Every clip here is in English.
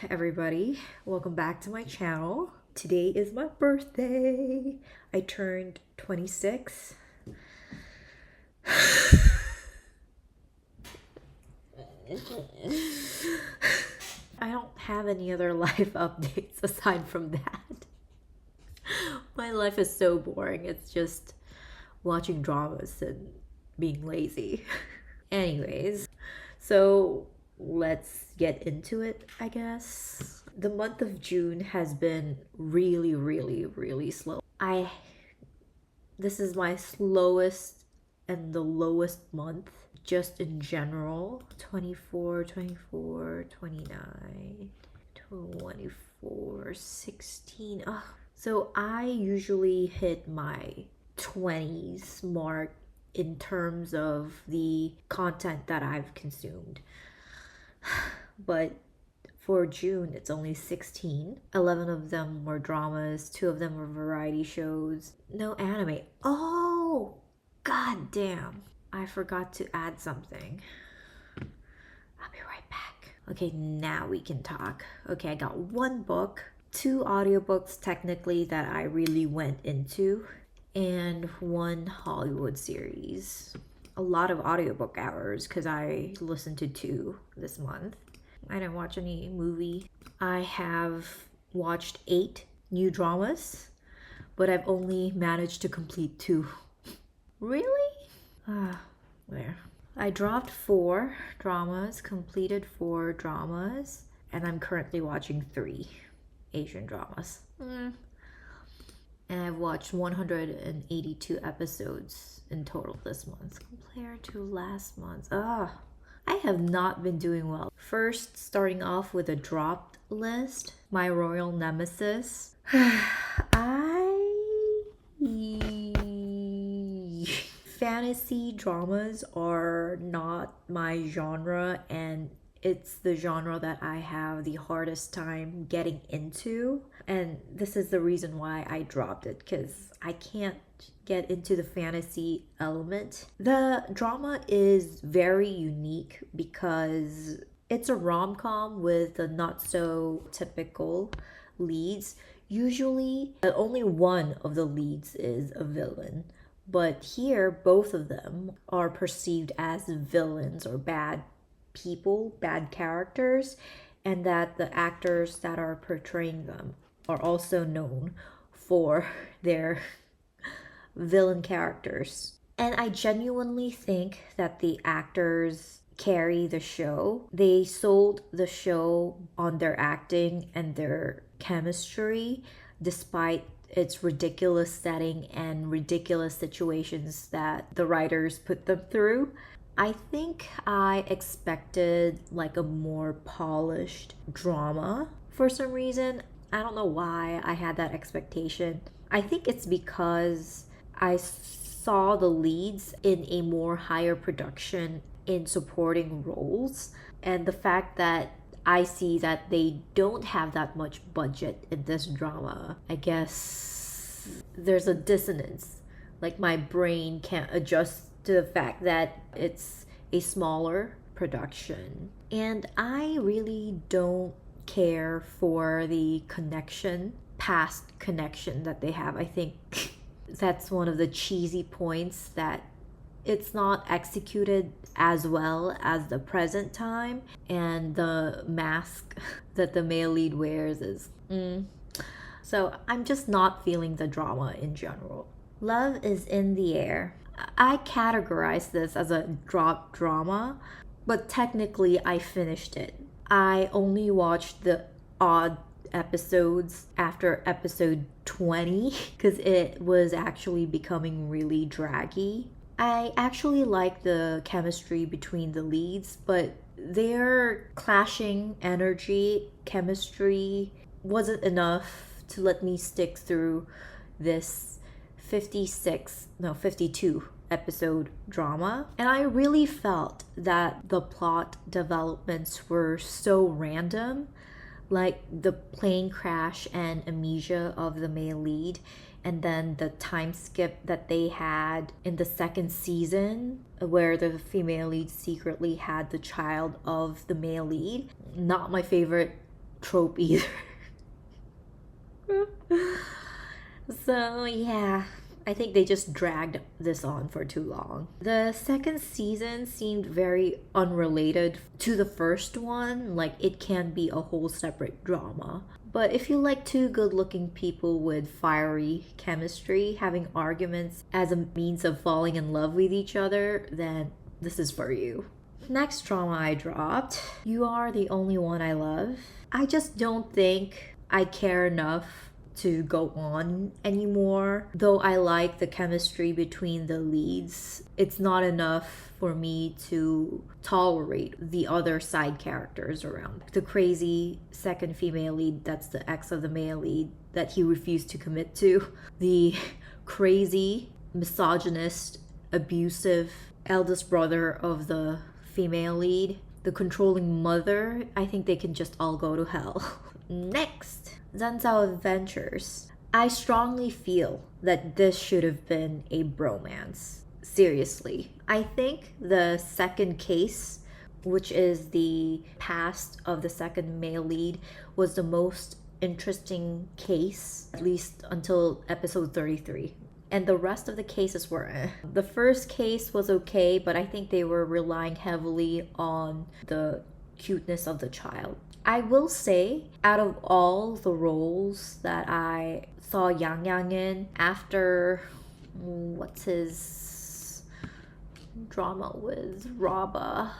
everybody. Welcome back to my channel. Today is my birthday. I turned 26. I don't have any other life updates aside from that. My life is so boring. It's just watching dramas and being lazy. Anyways, so let's get into it, I guess. The month of June has been really slow. This is my slowest and the lowest month just in general. 24, 24, 29, 24, 16. Ugh. So I usually hit my 20s mark in terms of the content that I've consumed. But for June, it's only 16. 11 of them were dramas, 2 of them were variety shows, no anime. Oh, god damn. I forgot to add something. I'll be right back. Okay, now we can talk. Okay, I got 1 book, 2 audiobooks technically that I really went into, and 1 Hollywood series. A lot of audiobook hours because I listened to 2 this month. I didn't watch any movie. I have watched 8 new dramas, but I've only managed to complete 2. Really? Where? I dropped 4 dramas, completed 4 dramas, and I'm currently watching 3 Asian dramas. And I've watched 182 episodes in total this month compared to last month. I have not been doing well. First, starting off with a dropped list, My Royal Nemesis. Fantasy dramas are not my genre, and it's the genre that I have the hardest time getting into. And this is the reason why I dropped it, because I can't get into the fantasy element. The drama is very unique because it's a rom-com with the not so typical leads. Usually only one of the leads is a villain, but here both of them are perceived as villains or bad people, bad characters, and that the actors that are portraying them are also known for their villain characters. And I genuinely think that the actors carry the show. They sold the show on their acting and their chemistry despite its ridiculous setting and ridiculous situations that the writers put them through. I think I expected like a more polished drama for some reason. I don't know why I had that expectation. I think it's because I saw the leads in a more higher production in supporting roles, and the fact that I see that they don't have that much budget in this drama, I guess there's a dissonance. Like my brain can't adjust to the fact that it's a smaller production. And I really don't care for the past connection that they have. I think that's one of the cheesy points, that it's not executed as well as the present time, and the mask that the male lead wears is So I'm just not feeling the drama in general. Love is in the Air. I categorize this as a drop drama, but technically I finished it. I only watched the odd episodes after episode 20 because it was actually becoming really draggy. I actually like the chemistry between the leads, but their clashing chemistry wasn't enough to let me stick through this 52 episode drama. And I really felt that the plot developments were so random, like the plane crash and amnesia of the male lead, and then the time skip that they had in the 2nd season where the female lead secretly had the child of the male lead. Not my favorite trope either. So, yeah, I think they just dragged this on for too long. The second season seemed very unrelated to the first one, like it can be a whole separate drama. But if you like two good looking people with fiery chemistry having arguments as a means of falling in love with each other, then this is for you. Next drama I dropped, You Are the Only One I Love. I just don't think I care enough to go on anymore. Though I like the chemistry between the leads, it's not enough for me to tolerate the other side characters around. The crazy second female lead that's the ex of the male lead that he refused to commit to. The crazy, misogynist, abusive eldest brother of the female lead. The controlling mother. I think they can just all go to hell. Next, Zanzao Adventures. I strongly feel that this should have been a bromance. Seriously. I think the second case, which is the past of the second male lead, was the most interesting case, at least until episode 33. And the rest of the cases were The first case was okay, but I think they were relying heavily on the cuteness of the child. I will say, out of all the roles that I saw Yang Yang in after, what's his drama with Raba?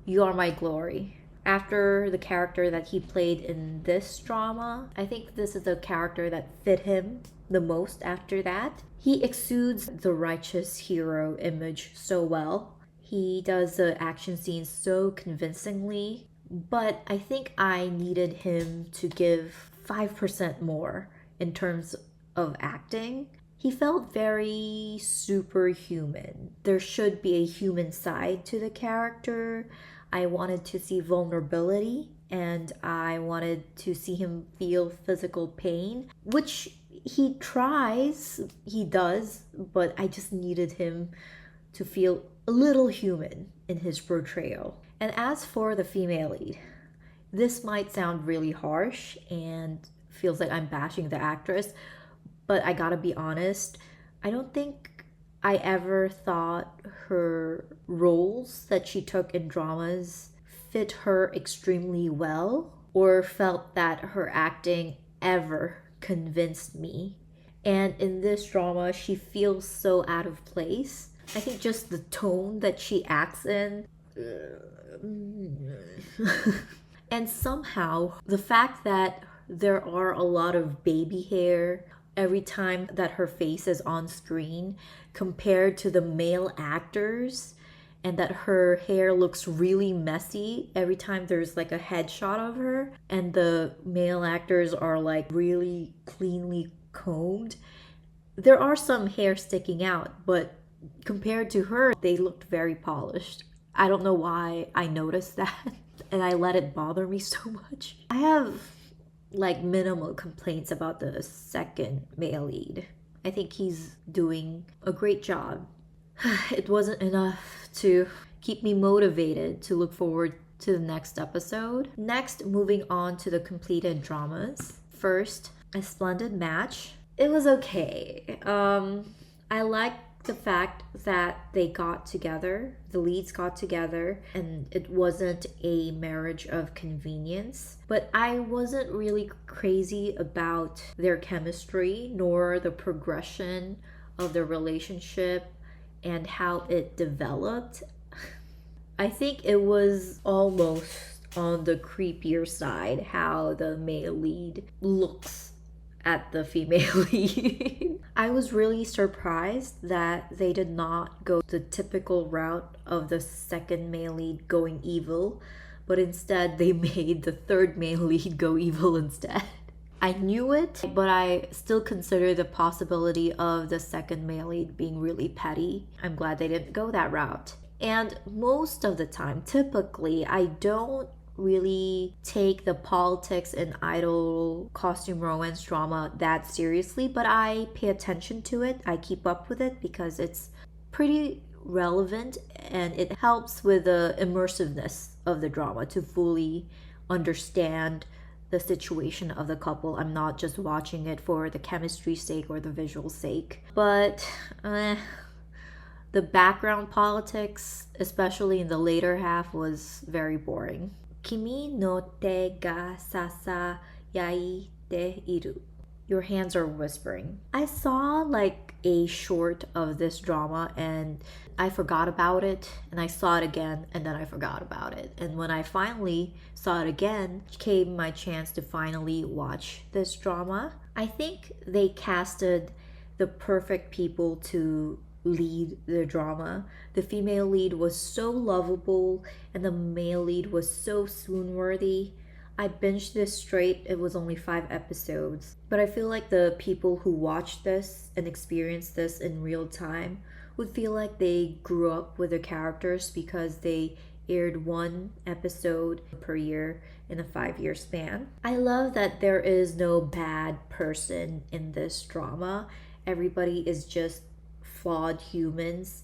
You Are My Glory. After the character that he played in this drama, I think this is the character that fit him the most after that. He exudes the righteous hero image so well. He does the action scenes so convincingly. But I think I needed him to give 5% more in terms of acting. He felt very superhuman. There should be a human side to the character. I wanted to see vulnerability and I wanted to see him feel physical pain, which he tries, he does, but I just needed him to feel a little human in his portrayal. And as for the female lead, this might sound really harsh and feels like I'm bashing the actress, but I gotta be honest, I don't think I ever thought her roles that she took in dramas fit her extremely well, or felt that her acting ever convinced me. And in this drama, she feels so out of place. I think just the tone that she acts in. And somehow, the fact that there are a lot of baby hair every time that her face is on screen compared to the male actors, and that her hair looks really messy every time there's like a headshot of her, and the male actors are like really cleanly combed. There are some hair sticking out, but compared to her, they looked very polished. I don't know why I noticed that and I let it bother me so much. I have like minimal complaints about the second male lead. I think he's doing a great job. It wasn't enough to keep me motivated to look forward to the next episode. Next, moving on to the completed dramas. First, A Splendid Match. It was okay. I liked the fact that they got together, the leads got together, and it wasn't a marriage of convenience. But I wasn't really crazy about their chemistry nor the progression of the relationship and how it developed. I think it was almost on the creepier side how the male lead looks at the female lead. I was really surprised that they did not go the typical route of the second male lead going evil, but instead they made the third male lead go evil instead. I knew it, but I still consider the possibility of the second male lead being really petty. I'm glad they didn't go that route. And most of the time, typically, I don't really take the politics and idol costume romance drama that seriously, but I pay attention to it. I keep up with it because it's pretty relevant and it helps with the immersiveness of the drama to fully understand the situation of the couple. I'm not just watching it for the chemistry sake or the visual sake. But the background politics, especially in the later half, was very boring. Kimi no te ga sasayai te iru. Your hands are whispering. I saw like a short of this drama and I forgot about it, and I saw it again and then I forgot about it. And when I finally saw it again, came my chance to finally watch this drama. I think they casted the perfect people to lead the drama. The female lead was so lovable and the male lead was so swoon worthy. I binged this straight. It was only 5 episodes. But I feel like the people who watched this and experienced this in real time would feel like they grew up with the characters because they aired 1 episode per year in a 5-year span. I love that there is no bad person in this drama. Everybody is just flawed humans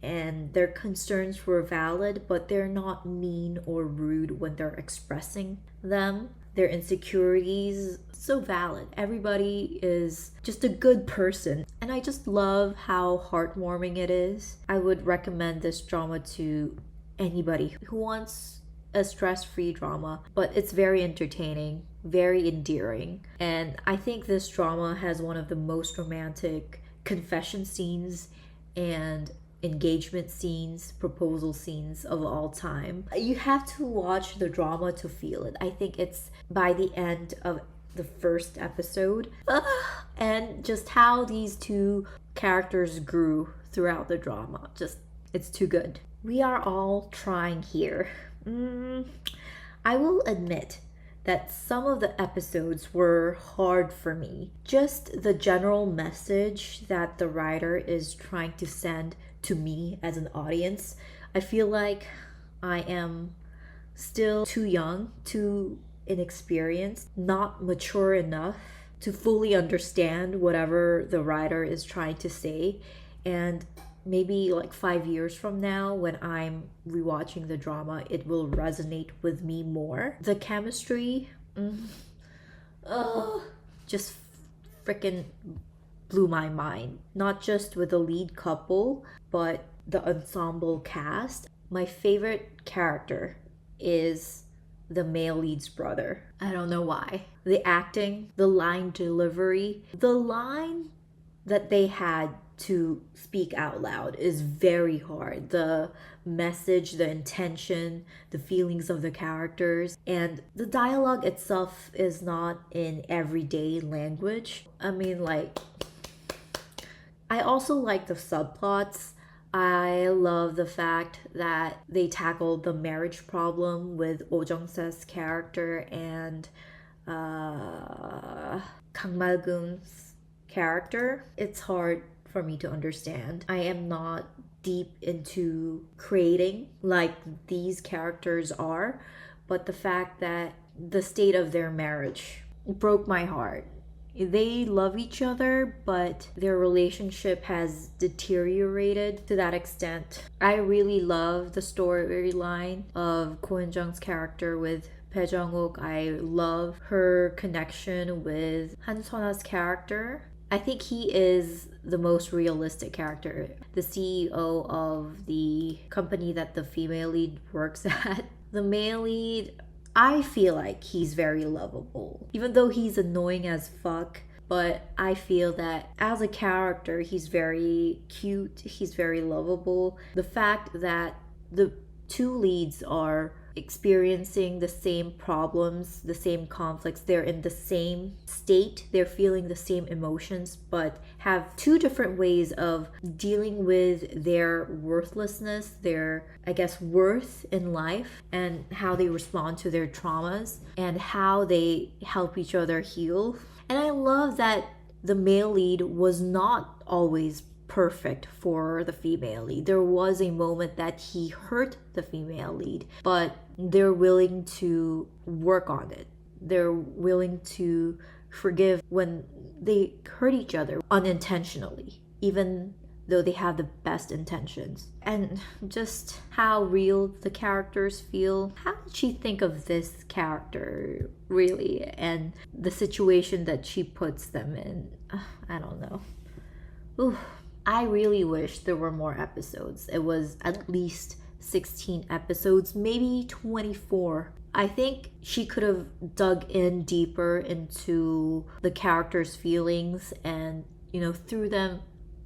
and their concerns were valid, but they're not mean or rude when they're expressing them. Their insecurities, so valid. Everybody is just a good person. And I just love how heartwarming it is. I would recommend this drama to anybody who wants a stress-free drama, but it's very entertaining, very endearing. And I think this drama has one of the most romantic confession scenes and engagement scenes, proposal scenes of all time. You have to watch the drama to feel it. I think it's by the end of the first episode. And just how these two characters grew throughout the drama. Just, it's too good. We are all trying here. I will admit that some of the episodes were hard for me. Just the general message that the writer is trying to send to me as an audience. I feel like I am still too young, too inexperienced, not mature enough to fully understand whatever the writer is trying to say. And maybe like 5 years from now, when I'm rewatching the drama, it will resonate with me more. The chemistry, just freaking blew my mind. Not just with the lead couple, but the ensemble cast. My favorite character is the male lead's brother. I don't know why. The acting, the line delivery, the line that they had to speak out loud is very hard. The message, the intention, the feelings of the characters, and the dialogue itself is not in everyday language. I mean, like, I also like the subplots. I love the fact that they tackled the marriage problem with Oh Jung-se's character and Kang Mal-geun's character. It's hard for me to understand. I am not deep into creating like these characters are, but the fact that the state of their marriage broke my heart. They love each other, but their relationship has deteriorated to that extent. I really love the storyline of Ko In-jung's character with Bae Jung-wook. I love her connection with Han Sona-'s character. I think he is the most realistic character. The CEO of the company that the female lead works at. The male lead, I feel like he's very lovable. Even though he's annoying as fuck, but I feel that as a character, he's very cute, he's very lovable. The fact that the two leads are experiencing the same problems, the same conflicts, they're in the same state, they're feeling the same emotions, but have two different ways of dealing with their worthlessness, their, I guess, worth in life, and how they respond to their traumas, and how they help each other heal. And I love that the male lead was not always perfect for the female lead. There was a moment that he hurt the female lead, but they're willing to work on it. They're willing to forgive when they hurt each other unintentionally, even though they have the best intentions. And just how real the characters feel, how did she think of this character, really? And the situation that she puts them in. I don't know. Ooh, I really wish there were more episodes. It was at least 16 episodes, maybe 24. I think she could have dug in deeper into the characters' feelings and, through them,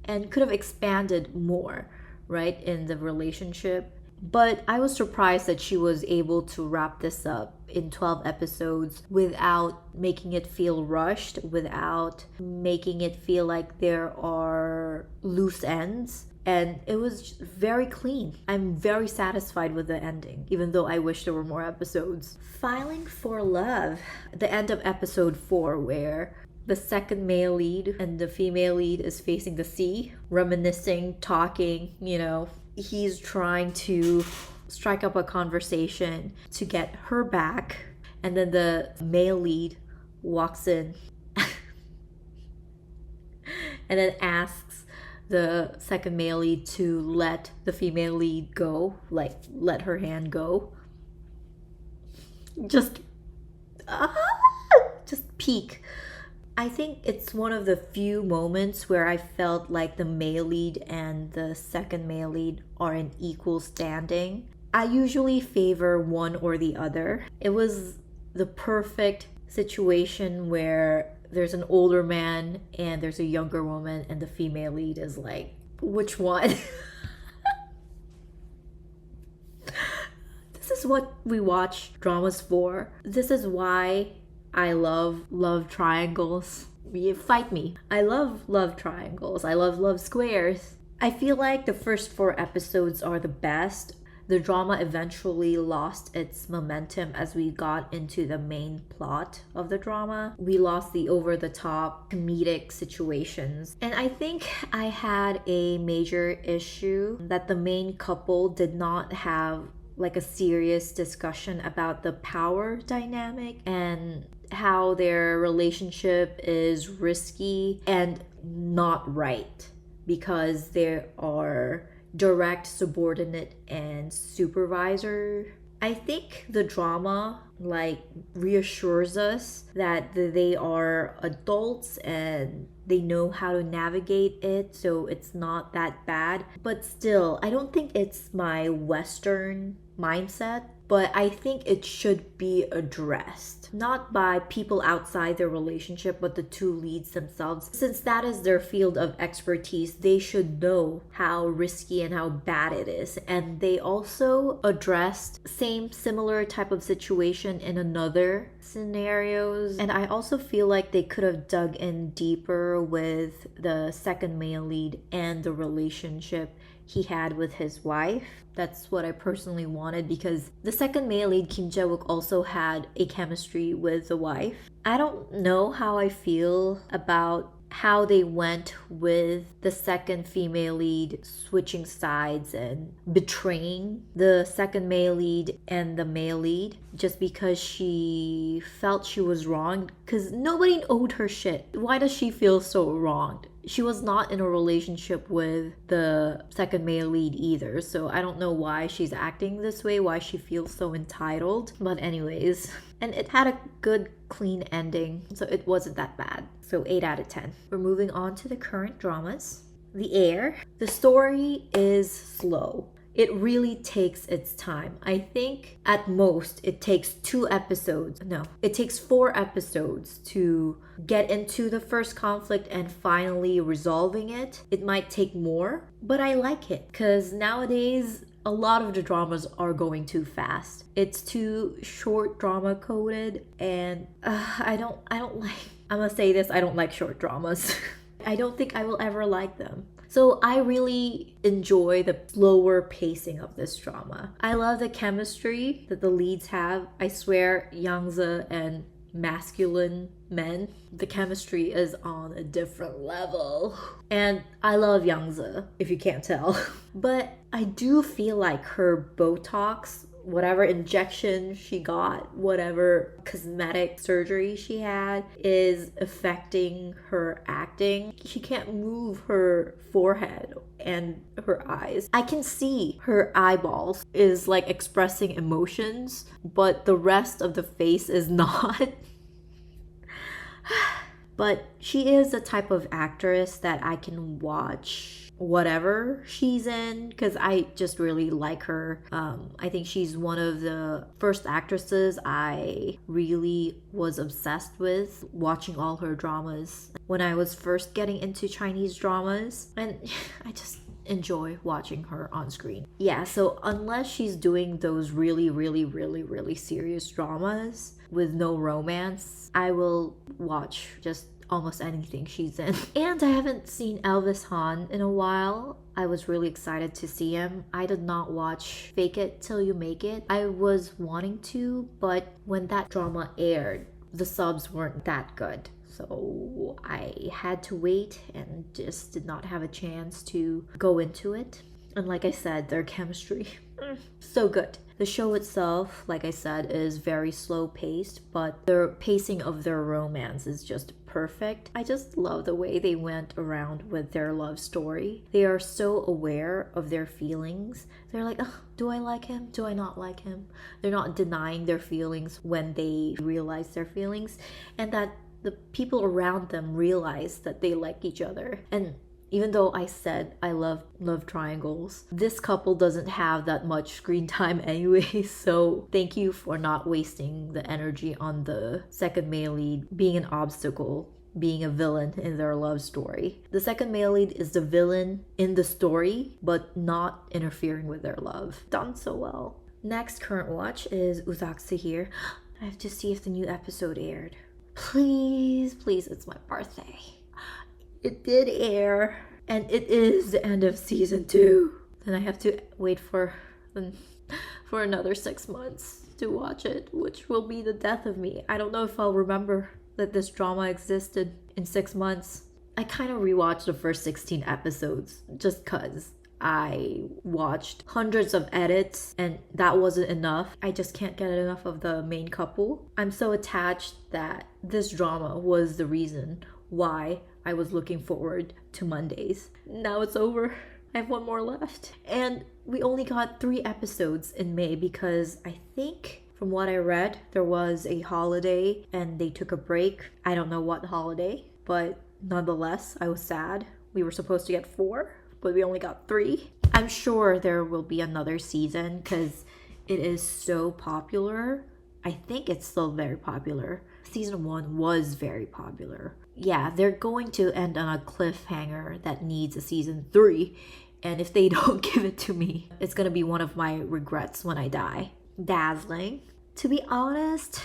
and could have expanded more, right, in the relationship. But I was surprised that she was able to wrap this up in 12 episodes without making it feel rushed, without making it feel like there are loose ends. And it was very clean. I'm very satisfied with the ending, even though I wish there were more episodes. Filing for Love, the end of episode 4, where the second male lead and the female lead is facing the sea, reminiscing, talking, he's trying to strike up a conversation to get her back, and then the male lead walks in and then asks the second male lead to let the female lead go, like let her hand go. Just peak. I think it's one of the few moments where I felt like the male lead and the second male lead are in equal standing. I usually favor one or the other. It was the perfect situation where there's an older man and there's a younger woman, and the female lead is like, which one? This is what we watch dramas for. This is why I love love triangles. Fight me. I love love triangles. I love love squares. I feel like the first 4 episodes are the best. The drama eventually lost its momentum as we got into the main plot of the drama. We lost the over-the-top comedic situations. And I think I had a major issue that the main couple did not have like a serious discussion about the power dynamic and how their relationship is risky and not right because there are direct subordinate and supervisor. I think the drama reassures us that they are adults and they know how to navigate it, so it's not that bad. But still, I don't think it's my Western mindset, but I think it should be addressed. Not by people outside their relationship, but the two leads themselves. Since that is their field of expertise, they should know how risky and how bad it is. And they also addressed similar type of situation in another scenarios. And I also feel like they could have dug in deeper with the second male lead and the relationship he had with his wife. That's what I personally wanted, because the second male lead, Kim Jae-wook, also had a chemistry with the wife. I don't know how I feel about how they went with the second female lead switching sides and betraying the second male lead and the male lead just because she felt she was wronged, because nobody owed her shit. Why does she feel so wronged? She was not in a relationship with the second male lead either, so I don't know why she's acting this way, why she feels so entitled. But anyways, and it had a good clean ending, so it wasn't that bad. So 8 out of 10. We're moving on to the current dramas. The Heir. The story is slow. It really takes its time. I think at most it takes 2 episodes. No, it takes 4 episodes to get into the first conflict and finally resolving it. It might take more, but I like it because nowadays a lot of the dramas are going too fast. It's too short drama coded, and I don't like, I'm gonna say this, I don't like short dramas. I don't think I will ever like them. So I really enjoy the slower pacing of this drama. I love the chemistry that the leads have. I swear, Youngza and masculine men, the chemistry is on a different level. And I love Youngza, if you can't tell. But I do feel like her Botox whatever injection she got, whatever cosmetic surgery she had, is affecting her acting. She can't move her forehead and her eyes. I can see her eyeballs is like expressing emotions, but the rest of the face is not. But she is the type of actress that I can watch whatever she's in because I just really like her. I think she's one of the first actresses I really was obsessed with watching all her dramas when I was first getting into Chinese dramas, and I just enjoy watching her on screen. Yeah, so unless she's doing those really, really, really, really serious dramas with no romance, I will watch just almost anything she's in. And I haven't seen Elvis Han in a while. I was really excited to see him. I did not watch Fake It Till You Make It. I was wanting to, but when that drama aired, the subs weren't that good. So I had to wait and just did not have a chance to go into it. And like I said, their chemistry, so good. The show itself, like I said, is very slow paced, but the pacing of their romance is just perfect. I just love the way they went around with their love story. They are so aware of their feelings. They're like, oh, do I like him? Do I not like him? They're not denying their feelings when they realize their feelings, and that the people around them realize that they like each other. And even though I said I love triangles, this couple doesn't have that much screen time anyway, so thank you for not wasting the energy on the second male lead being an obstacle, being a villain in their love story. The second male lead is the villain in the story, but not interfering with their love. Done so well. Next current watch is Uzak Sahir. I have to see if the new episode aired. Please, please, it's my birthday. It did air, and it is the end of season 2. Then I have to wait for another 6 months to watch it, which will be the death of me. I don't know if I'll remember that this drama existed in 6 months. I kind of rewatched the first 16 episodes just cause I watched hundreds of edits and that wasn't enough. I just can't get enough of the main couple. I'm so attached that this drama was the reason why I was looking forward to Mondays. Now it's over. I have one more left. And we only got 3 episodes in May because I think from what I read, there was a holiday and they took a break. I don't know what holiday, but nonetheless, I was sad. We were supposed to get 4, but we only got 3. I'm sure there will be another season because it is so popular. I think it's still very popular. Season 1 was very popular. Yeah, they're going to end on a cliffhanger that needs a season 3. And if they don't give it to me, it's gonna be one of my regrets when I die. Dazzling. To be honest,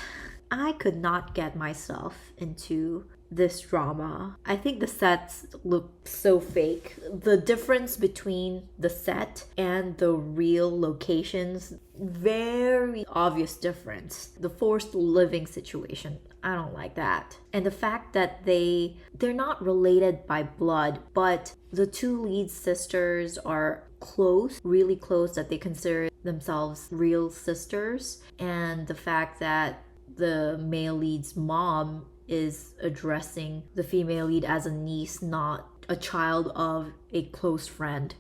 I could not get myself into this drama. I think the sets look so fake. The difference between the set and the real locations, very obvious difference. The forced living situation, I don't like that. And the fact that they're not related by blood, but the 2 lead sisters are close, really close, that they consider themselves real sisters. And the fact that the male lead's mom is addressing the female lead as a niece, not a child of a close friend.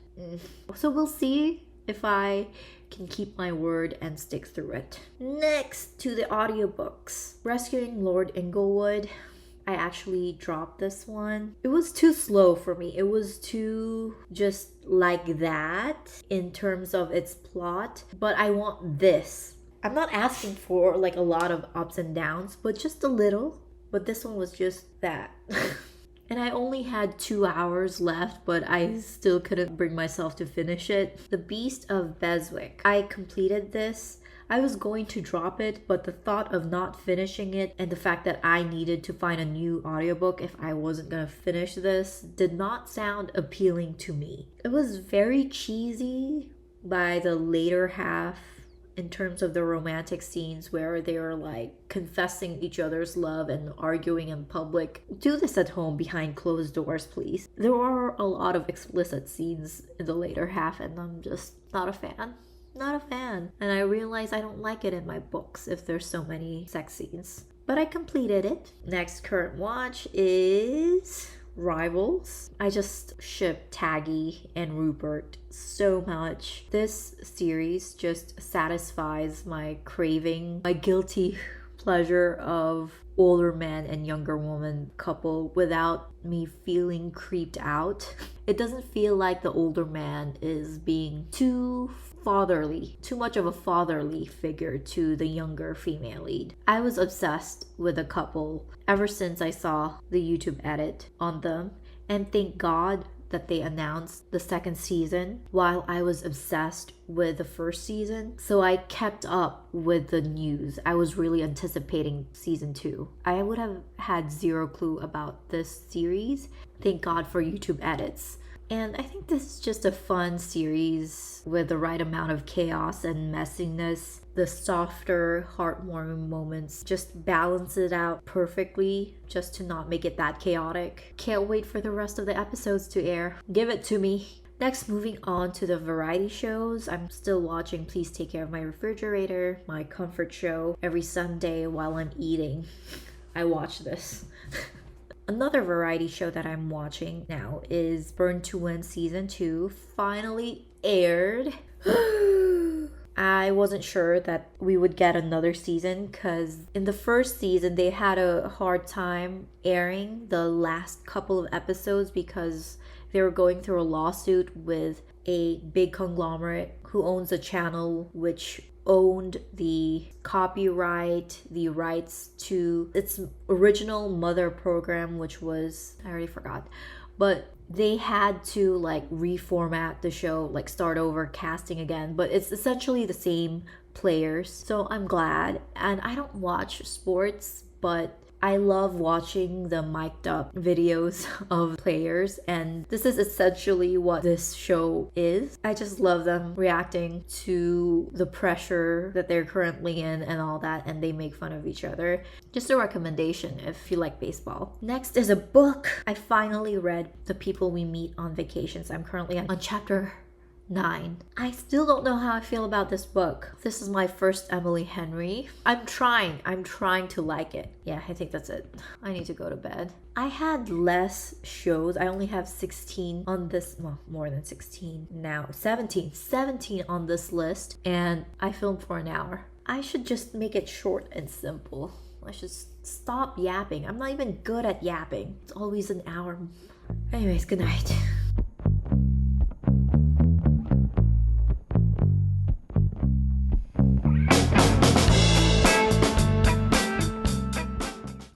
So we'll see if I can keep my word and stick through it. Next to the audiobooks. Rescuing Lord Inglewood. I actually dropped this one. It was too slow for me. It was too just like that in terms of its plot. But I want this. I'm not asking for like a lot of ups and downs, but just a little. But this one was just that. And I only had 2 hours left, but I still couldn't bring myself to finish it. The Beast of Beswick. I completed this. I was going to drop it, but the thought of not finishing it and the fact that I needed to find a new audiobook if I wasn't gonna finish this did not sound appealing to me. It was very cheesy by the later half in terms of the romantic scenes where they are like confessing each other's love and arguing in public. Do this at home behind closed doors, please. There are a lot of explicit scenes in the later half and I'm just not a fan. not a fan. And I realize I don't like it in my books if there's so many sex scenes. But I completed it. Next current watch is Rivals. I just ship Taggy and Rupert so much. This series just satisfies my craving, my guilty pleasure of older man and younger woman couple without me feeling creeped out. It doesn't feel like the older man is being too much of a fatherly figure to the younger female lead. I was obsessed with the couple ever since I saw the YouTube edit on them, and thank God that they announced the second season while I was obsessed with the first season. So I kept up with the news. I was really anticipating season 2. I would have had zero clue about this series. Thank God for YouTube edits. And I think this is just a fun series with the right amount of chaos and messiness. The softer, heartwarming moments just balance it out perfectly just to not make it that chaotic. Can't wait for the rest of the episodes to air. Give it to me. Next, moving on to the variety shows. I'm still watching Please Take Care of My Refrigerator, my comfort show, every Sunday while I'm eating. I watch this. Another variety show that I'm watching now is Burn to Win Season 2. Finally aired. I wasn't sure that we would get another season because in the first season they had a hard time airing the last couple of episodes because they were going through a lawsuit with a big conglomerate who owns a channel which owned the copyright, the rights to its original mother program, which was, I already forgot, but they had to like reformat the show, like start over, casting again, but it's essentially the same players. So I'm glad. And I don't watch sports, but I love watching the mic'd up videos of players, and this is essentially what this show is. I just love them reacting to the pressure that they're currently in and all that, and they make fun of each other. Just a recommendation if you like baseball. Next is a book. I finally read The People We Meet on Vacations. I'm currently on chapter 9. I still don't know how I feel about this book. This is my first Emily Henry. I'm trying to like it. Yeah, I think that's it. I need to go to bed. I had less shows. I only have 16 on this, well, more than 16 now. 17 on this list, and I filmed for an hour. I should just make it short and simple. I should stop yapping. I'm not even good at yapping. It's always an hour. Anyways, good night.